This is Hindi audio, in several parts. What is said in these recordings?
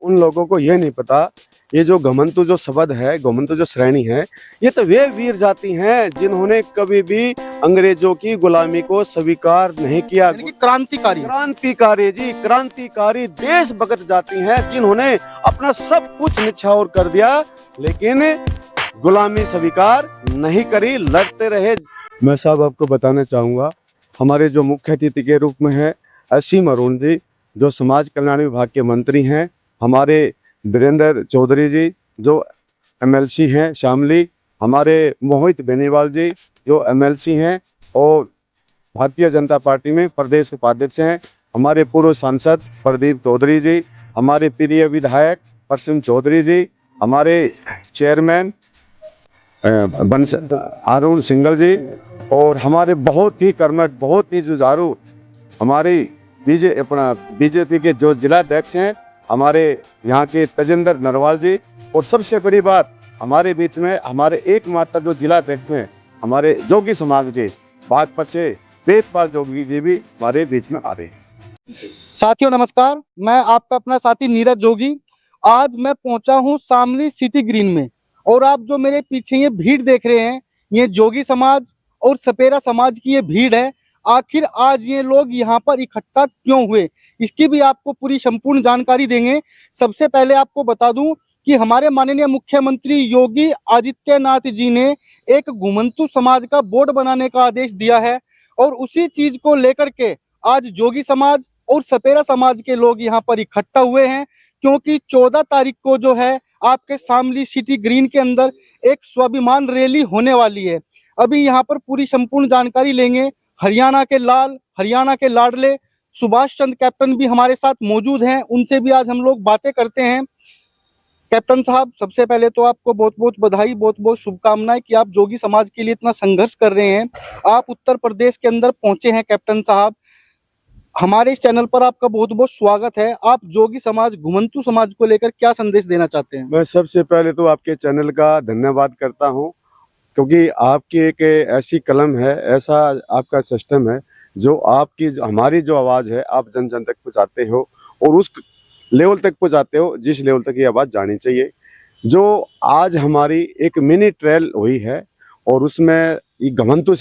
उन लोगों को यह नहीं पता, ये जो घमंतु जो शब्द है, घमंतु जो श्रेणी है, ये तो वे वीर जाति हैं जिन्होंने कभी भी अंग्रेजों की गुलामी को स्वीकार नहीं किया। यानी कि क्रांतिकारी। क्रांतिकारी जी, क्रांतिकारी देशभक्त जाति हैं जिन्होंने अपना सब कुछ निछावर कर दिया, लेकिन गुलामी स्वीकार नहीं करी, लड़ते रहे। मैं साहब आपको बताना चाहूँगा, हमारे जो मुख्य अतिथि के रूप में है असीम अरुण जी, जो समाज कल्याण विभाग के मंत्री हैं, हमारे वीरेंद्र चौधरी जी जो एमएलसी हैं शामली, हमारे मोहित बेनीवाल जी जो एमएलसी हैं और भारतीय जनता पार्टी में प्रदेश उपाध्यक्ष हैं, हमारे पूर्व सांसद प्रदीप चौधरी जी, हमारे प्रिय विधायक प्रसिम चौधरी जी, हमारे चेयरमैन अरुण सिंगल जी, और हमारे बहुत ही कर्मठ, बहुत ही जुझारू हमारे बीजेपी के जो जिलाध्यक्ष हैं, हमारे यहाँ के तेजेंद्र नरवाल जी, और सबसे बड़ी बात हमारे बीच में हमारे एकमात्र जो जिलाध्यक्ष हैं हमारे जोगी समाज के बागपत से वेदपाल जोगी जी भी हमारे बीच में आ रहे हैं। साथियों नमस्कार, मैं आपका अपना साथी नीरज जोगी। आज मैं पहुंचा हूं शामली सिटी ग्रीन में, और आप जो मेरे पीछे ये भीड़ देख रहे हैं, ये जोगी समाज और सपेरा समाज की ये भीड़ है। आखिर आज ये लोग यहाँ पर इकट्ठा क्यों हुए, इसकी भी आपको पूरी संपूर्ण जानकारी देंगे। सबसे पहले आपको बता दूं कि हमारे माननीय मुख्यमंत्री योगी आदित्यनाथ जी ने एक घुमंतु समाज का बोर्ड बनाने का आदेश दिया है, और उसी चीज को लेकर के आज जोगी समाज और सपेरा समाज के लोग यहाँ पर इकट्ठा हुए हैं, क्योंकि 14 तारीख को जो है आपके शामली सिटी ग्रीन के अंदर एक स्वाभिमान रैली होने वाली है। अभी यहाँ पर पूरी संपूर्ण जानकारी लेंगे। हरियाणा के लाल, हरियाणा के लाडले सुभाष चंद्र कैप्टन भी हमारे साथ मौजूद हैं, उनसे भी आज हम लोग बातें करते हैं। कैप्टन साहब, सबसे पहले तो आपको बहुत बहुत बधाई, बहुत बहुत शुभकामनाएं कि आप जोगी समाज के लिए इतना संघर्ष कर रहे हैं। आप उत्तर प्रदेश के अंदर पहुंचे हैं कैप्टन साहब, हमारे इस चैनल पर आपका बहुत बहुत स्वागत है। आप जोगी समाज, घुमंतु समाज को लेकर क्या संदेश देना चाहते हैं? मैं सबसे पहले तो आपके चैनल का धन्यवाद करता हूं, क्योंकि आपकी एक ऐसी कलम है, ऐसा आपका सिस्टम है जो आपकी हमारी जो आवाज़ है आप जन जन तक पहुँचाते हो, और उस लेवल तक पहुँचाते हो जिस लेवल तक ये आवाज़ जानी चाहिए। जो आज हमारी एक मिनी ट्रेल हुई है, और उसमें ये घमंतु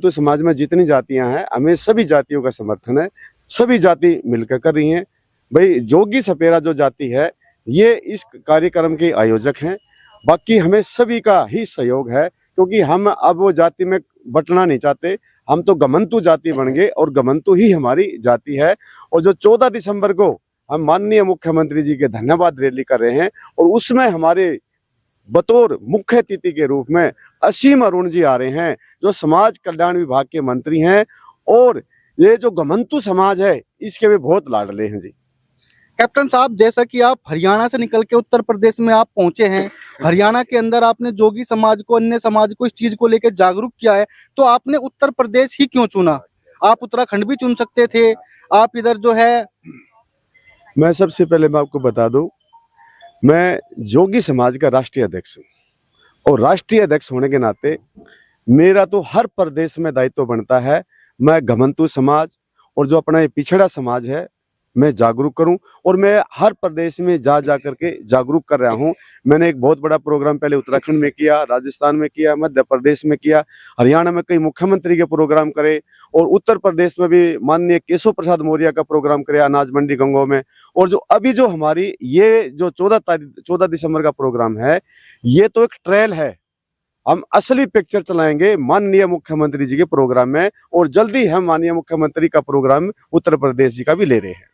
समाज में जितनी जातियां हैं, हमें सभी जातियों का समर्थन है, सभी जाति मिलकर कर रही हैं। भाई जोगी सपेरा जो जाति है ये इस कार्यक्रम के आयोजक हैं, बाकी हमें सभी का ही सहयोग है, क्योंकि हम अब वो जाति में बंटना नहीं चाहते। हम तो घमंतु जाति बन गए और घमंतु ही हमारी जाति है। और जो 14 दिसंबर को हम माननीय मुख्यमंत्री जी के धन्यवाद रैली कर रहे हैं, और उसमें हमारे बतौर मुख्य अतिथि के रूप में असीम अरुण जी आ रहे हैं, जो समाज कल्याण विभाग के मंत्री हैं, और ये जो घमंतु समाज है इसके भी बहुत लाडले हैं जी। कैप्टन साहब, जैसा कि आप हरियाणा से निकल के उत्तर प्रदेश में आप पहुंचे हैं, हरियाणा के अंदर आपने जोगी समाज को, अन्य समाज को इस चीज को लेकर जागरूक किया है, तो आपने उत्तर प्रदेश ही क्यों चुना? आप उत्तराखंड भी चुन सकते थे, आप इधर जो है। मैं सबसे पहले मैं आपको बता दूं, मैं जोगी समाज का राष्ट्रीय अध्यक्ष हूँ, और राष्ट्रीय अध्यक्ष होने के नाते मेरा तो हर प्रदेश में दायित्व बनता है, मैं घमंतु समाज और जो अपना ये पिछड़ा समाज है मैं जागरूक करूं, और मैं हर प्रदेश में जा करके जागरूक कर रहा हूं। मैंने एक बहुत बड़ा प्रोग्राम पहले उत्तराखंड में किया, राजस्थान में किया, मध्य प्रदेश में किया, हरियाणा में कई मुख्यमंत्री के प्रोग्राम करे, और उत्तर प्रदेश में भी माननीय केशव प्रसाद मौर्य का प्रोग्राम करे अनाज मंडी गंगों में। और जो अभी जो हमारी ये जो 14 दिसंबर का प्रोग्राम है, ये तो एक ट्रेल है। हम असली पिक्चर चलाएंगे माननीय मुख्यमंत्री जी के प्रोग्राम में, और जल्दी हम माननीय मुख्यमंत्री का प्रोग्राम उत्तर प्रदेश जी का भी ले रहे हैं।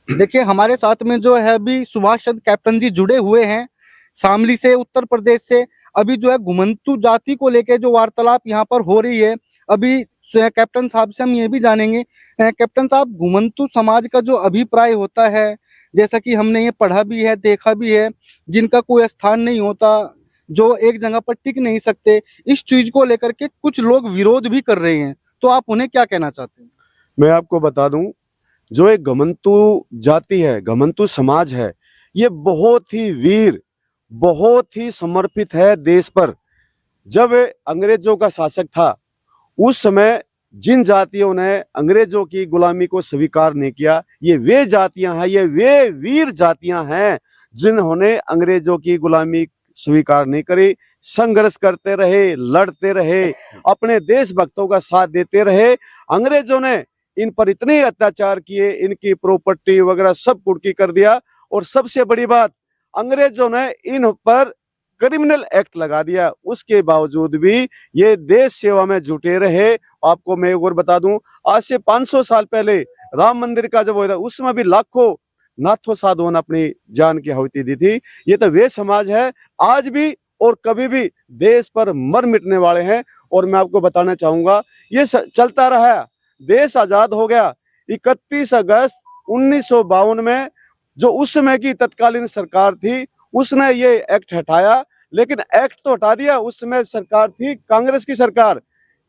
देखिए, हमारे साथ में जो है अभी सुभाष चंद्र कैप्टन जी जुड़े हुए हैं शामली से, उत्तर प्रदेश से। अभी जो है घुमंतु जाति को लेके जो वार्तालाप यहाँ पर हो रही है, अभी कैप्टन साहब से हम ये भी जानेंगे। कैप्टन साहब, घुमंतु समाज का जो अभिप्राय होता है, जैसा कि हमने ये पढ़ा भी है, देखा भी है, जिनका कोई स्थान नहीं होता, जो एक जगह पर टिक नहीं सकते, इस चीज को लेकर के कुछ लोग विरोध भी कर रहे हैं, तो आप उन्हें क्या कहना चाहते हैं? मैं आपको बता दूं, जो एक घमंतु जाति है, घमंतु समाज है, ये बहुत ही वीर, बहुत ही समर्पित है देश पर। जब अंग्रेजों का शासक था, उस समय जिन जातियों ने अंग्रेजों की गुलामी को स्वीकार नहीं किया, ये वे जातियां हैं, ये वे वीर जातियां हैं जिन्होंने अंग्रेजों की गुलामी स्वीकार नहीं करी, संघर्ष करते रहे, लड़ते रहे, अपने देशभक्तों का साथ देते रहे। अंग्रेजों ने इन पर इतने अत्याचार किए, इनकी प्रॉपर्टी वगैरह सब कुर्की कर दिया। और सबसे बड़ी बात, अंग्रेजों ने इन पर क्रिमिनल एक्ट लगा दिया। उसके बावजूद भी ये देश सेवा में जुटे रहे। आपको मैं एक और बता दूं, आज से 500 साल पहले राम मंदिर का जब हुआ उसमें भी लाखों नाथों साधुओं ने अपनी जान की आहुति दी थी। ये तो वे समाज है, आज भी और कभी भी देश पर मर मिटने वाले हैं। और मैं आपको बताना चाहूंगा, ये चलता रहा, देश आजाद हो गया 31 अगस्त 1952 में। जो उस समय की तत्कालीन सरकार थी उसने ये एक्ट हटाया, लेकिन एक्ट तो हटा दिया, उस समय सरकार थी कांग्रेस की सरकार।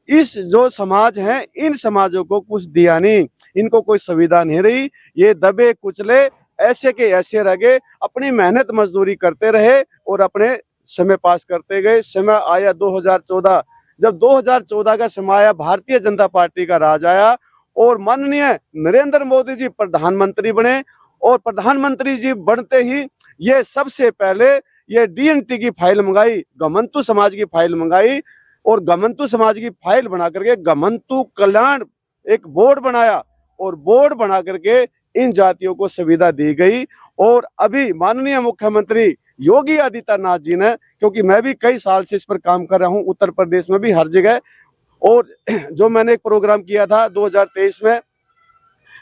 इस जो समाज हैं, इन समाजों को कुछ दिया नहीं, इनको कोई सुविधा नहीं रही, ये दबे कुचले ऐसे के ऐसे रह गए, अपनी मेहनत मजदूरी करते रहे और अपने समय पास करते गए। समय आया 2014, जब 2014 का समय आया, भारतीय जनता पार्टी का राज आया और माननीय नरेंद्र मोदी जी प्रधानमंत्री बने। और प्रधानमंत्री जी बनते ही ये सबसे पहले ये डीएनटी की फाइल मंगाई, घमंतु समाज की फाइल मंगाई, और घमंतु समाज की फाइल बना करके घमंतु कल्याण एक बोर्ड बनाया, और बोर्ड बना करके इन जातियों को सुविधा दी गई। और अभी माननीय मुख्यमंत्री योगी आदित्यनाथ जी ने, क्योंकि मैं भी कई साल से इस पर काम कर रहा हूं, उत्तर प्रदेश में भी हर जगह, और जो मैंने एक प्रोग्राम किया था 2023 में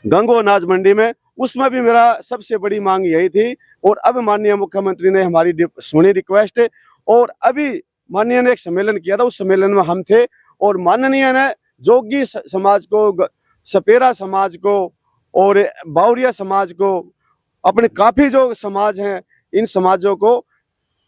गंगो अनाज मंडी में, उसमें भी मेरा सबसे बड़ी मांग यही थी। और अब माननीय मुख्यमंत्री ने हमारी सुनी रिक्वेस्ट, और अभी माननीय ने एक सम्मेलन किया था, उस सम्मेलन में हम थे, और माननीय ने जोगी समाज को, सपेरा समाज को और बावरिया समाज को, अपने काफी जो समाज हैं, इन समाजों को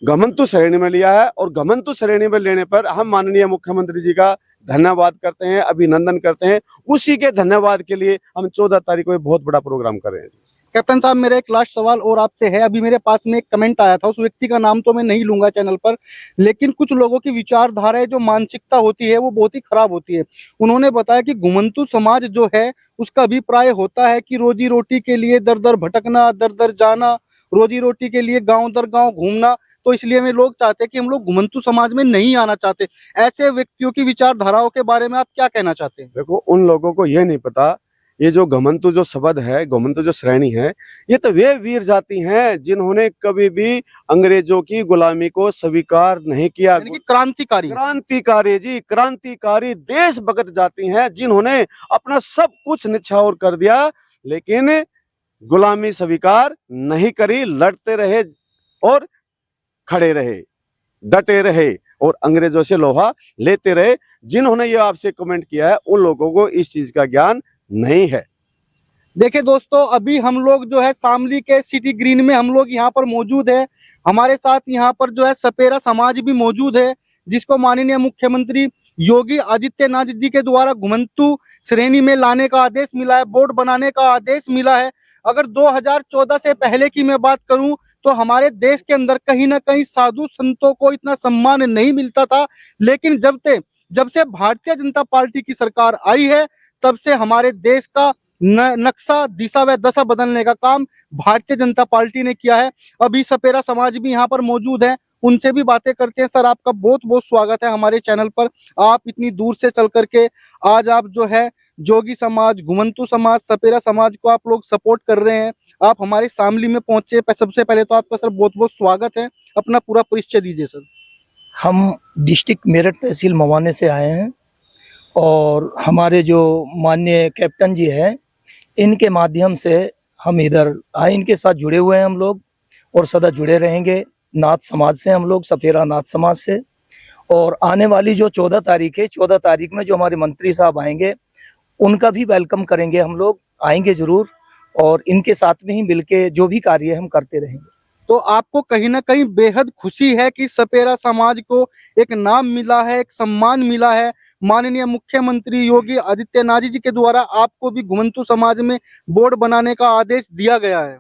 घमंतु श्रेणी में लिया है। और घमंतु श्रेणी में लेने पर हम माननीय मुख्यमंत्री जी का धन्यवाद करते हैं, अभिनंदन करते हैं। उसी के धन्यवाद के लिए हम 14 तारीख को एक बहुत बड़ा प्रोग्राम कर रहे हैं। कैप्टन साहब, मेरा एक लास्ट सवाल और आपसे है। अभी मेरे पास में एक कमेंट आया था, उस व्यक्ति का नाम तो मैं नहीं लूंगा चैनल पर, लेकिन कुछ लोगों की विचारधारा, जो मानसिकता होती है, वो बहुत ही खराब होती है। उन्होंने बताया कि घुमंतु समाज जो है, उसका अभिप्राय होता है कि रोजी रोटी के लिए दर दर भटकना, दर दर जाना, रोजी रोटी के लिए गांव दर गांव घूमना। तो इसलिए में लोग चाहते हैं कि हम लोग घुमंतु समाज में नहीं आना चाहते। ऐसे व्यक्तियों की विचारधाराओं के बारे में आप क्या कहना चाहते हैं? देखो, उन लोगों को ये नहीं पता, ये जो घमंतु जो शब्द है, घमंतु जो श्रेणी है, ये तो वे वीर जाति हैं जिन्होंने कभी भी अंग्रेजों की गुलामी को स्वीकार नहीं किया। यानी कि क्रांतिकारी क्रांतिकारी जी, क्रांतिकारी देशभक्त जाति हैं जिन्होंने अपना सब कुछ निछावर कर दिया, लेकिन गुलामी स्वीकार नहीं करी, लड़ते रहे और खड़े रहे, डटे रहे और अंग्रेजों से लोहा लेते रहे। जिन्होंने ये आपसे कमेंट किया है, उन लोगों को इस चीज का ज्ञान नहीं है। देखिए दोस्तों, अभी हम लोग जो है शामली के सिटी ग्रीन में हम लोग यहाँ पर मौजूद है। हमारे साथ यहाँ पर जो है सपेरा समाज भी मौजूद है, जिसको माननीय मुख्यमंत्री योगी आदित्यनाथ जी के द्वारा घुमंतु श्रेणी में लाने का आदेश मिला है, बोर्ड बनाने का आदेश मिला है। अगर 2014 से पहले की मैं बात करूं तो हमारे देश के अंदर कहीं ना कहीं साधु संतों को इतना सम्मान नहीं मिलता था, लेकिन जब से भारतीय जनता पार्टी की सरकार आई है, तब से हमारे देश का नक्शा, दिशा व दशा बदलने का काम भारतीय जनता पार्टी ने किया है। अभी सपेरा समाज भी यहाँ पर मौजूद है, उनसे भी बातें करते हैं। सर, आपका बहुत बहुत स्वागत है हमारे चैनल पर। आप इतनी दूर से चल करके आज आप जो है जोगी समाज, घुमंतु समाज, सपेरा समाज को आप लोग सपोर्ट कर रहे हैं। आप हमारे शामली में पहुंचे, सबसे पहले तो आपका सर बहुत बहुत स्वागत है। अपना पूरा परिचय दीजिए सर। हम डिस्ट्रिक्ट मेरठ तहसील मवाने से आए हैं, और हमारे जो माननीय कैप्टन जी हैं, इनके माध्यम से हम इधर आए, इनके साथ जुड़े हुए हैं हम लोग, और सदा जुड़े रहेंगे। नाथ समाज से हम लोग, सपेरा नाथ समाज से। और आने वाली जो 14 तारीख है, 14 तारीख में जो हमारे मंत्री साहब आएंगे, उनका भी वेलकम करेंगे, हम लोग आएंगे जरूर, और इनके साथ में ही मिलके जो भी कार्य हम करते रहेंगे। तो आपको कहीं ना कहीं बेहद खुशी है कि सपेरा समाज को एक नाम मिला है, एक सम्मान मिला है। माननीय मुख्यमंत्री योगी आदित्यनाथ जी के द्वारा आपको भी घुमंतु समाज में बोर्ड बनाने का आदेश दिया गया है।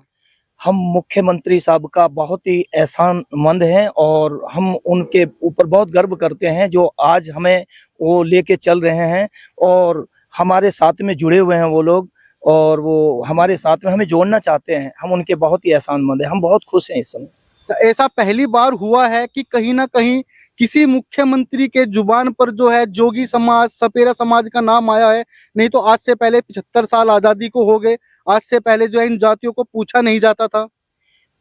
हम मुख्यमंत्री साहब का बहुत ही एहसानमंद हैं, और हम उनके ऊपर बहुत गर्व करते हैं जो आज हमें वो लेके चल रहे हैं। और हमारे साथ में जुड़े हुए हैं वो लोग, और वो हमारे साथ में हमें जोड़ना चाहते हैं। हम उनके बहुत ही एहसानमंद हैं, हम बहुत खुश हैं इस समय। तो ऐसा पहली बार हुआ है कि कहीं ना कहीं किसी मुख्यमंत्री के जुबान पर जो है जोगी समाज, सपेरा समाज का नाम आया है? नहीं तो आज से पहले 75 साल आजादी को हो गए, आज से पहले जो है इन जातियों को पूछा नहीं जाता था।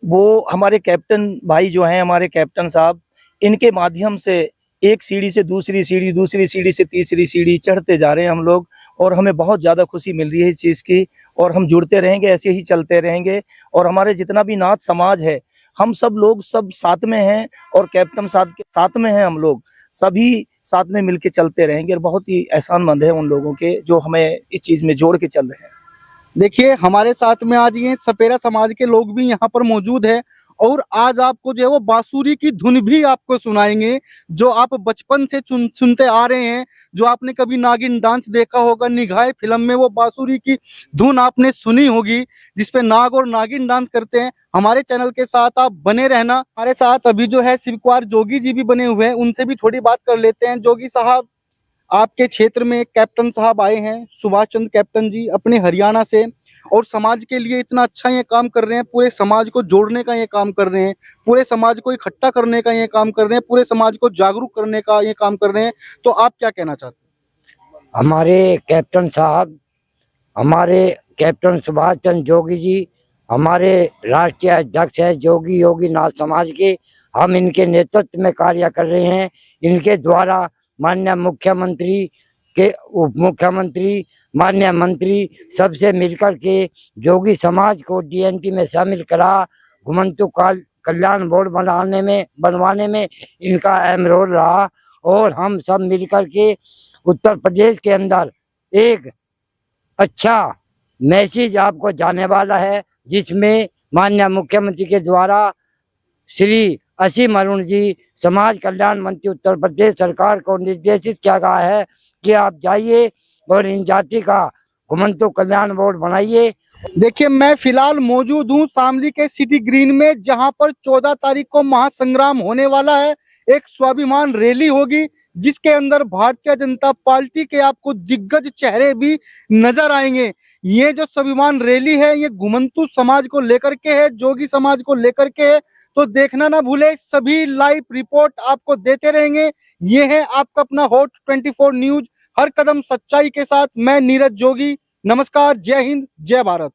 वो हमारे कैप्टन भाई जो हैं, हमारे कैप्टन साहब, इनके माध्यम से एक सीढ़ी से दूसरी सीढ़ी, दूसरी सीढ़ी से तीसरी सीढ़ी चढ़ते जा रहे हैं हम लोग, और हमें बहुत ज़्यादा खुशी मिल रही है इस चीज़ की। और हम जुड़ते रहेंगे, ऐसे ही चलते रहेंगे। और हमारे जितना भी नाथ समाज है, हम सब लोग सब साथ में हैं, और कैप्टन साहब के साथ में हैं। हम लोग सभी साथ में मिलके चलते रहेंगे, और बहुत ही एहसानमंद है उन लोगों के जो हमें इस चीज़ में जोड़ के चल रहे हैं। देखिए हमारे साथ में आज ये सपेरा समाज के लोग भी यहाँ पर मौजूद है, और आज आपको जो है वो बांसुरी की धुन भी आपको सुनाएंगे, जो आप बचपन से सुनते आ रहे हैं। जो आपने कभी नागिन डांस देखा होगा, निगाहे फिल्म में वो बांसुरी की धुन आपने सुनी होगी, जिसपे नाग और नागिन डांस करते हैं। हमारे चैनल के साथ आप बने रहना। हमारे साथ अभी जो है शिव कुमार जोगी जी भी बने हुए हैं, उनसे भी थोड़ी बात कर लेते हैं। जोगी साहब, आपके क्षेत्र में कैप्टन साहब आए हैं, सुभाष चंद्र कैप्टन जी, अपने हरियाणा से, और समाज के लिए इतना अच्छा ये काम कर रहे हैं। पूरे समाज को जोड़ने का ये काम कर रहे हैं, पूरे समाज को इकट्ठा करने का ये काम कर रहे हैं, पूरे समाज को जागरूक करने का ये काम कर रहे हैं। तो आप क्या कहना चाहते हैं? हमारे कैप्टन साहब, हमारे कैप्टन सुभाष चंद्र जोगी जी हमारे राष्ट्रीय अध्यक्ष है जोगी योगी नाथ समाज के। हम इनके नेतृत्व में कार्य कर रहे हैं। इनके द्वारा माननीय मुख्यमंत्री के उप मुख्यमंत्री, माननीय मंत्री सबसे मिलकर के जोगी समाज को डीएनटी में शामिल करा। घुमंतु कल्याण बोर्ड बनवाने में इनका अहम रोल रहा, और हम सब मिलकर के उत्तर प्रदेश के अंदर एक अच्छा मैसेज आपको जाने वाला है, जिसमें माननीय मुख्यमंत्री के द्वारा श्री असीम अरुण जी, समाज कल्याण मंत्री उत्तर प्रदेश सरकार को निर्देशित किया गया है कि आप जाइए और इन जाति का घुमंतु कल्याण बोर्ड बनाइए। देखिए मैं फिलहाल मौजूद हूँ शामली के सिटी ग्रीन में, जहां पर 14 तारीख को महासंग्राम होने वाला है। एक स्वाभिमान रैली होगी, जिसके अंदर भारतीय जनता पार्टी के आपको दिग्गज चेहरे भी नजर आएंगे। ये जो स्वाभिमान रैली है, ये घुमंतु समाज को लेकर के है, जोगी समाज को लेकर के है। तो देखना ना भूले, सभी लाइव रिपोर्ट आपको देते रहेंगे। ये है आपका अपना हॉट 24 न्यूज, हर कदम सच्चाई के साथ। मैं नीरज जोगी, नमस्कार, जय हिंद, जय भारत।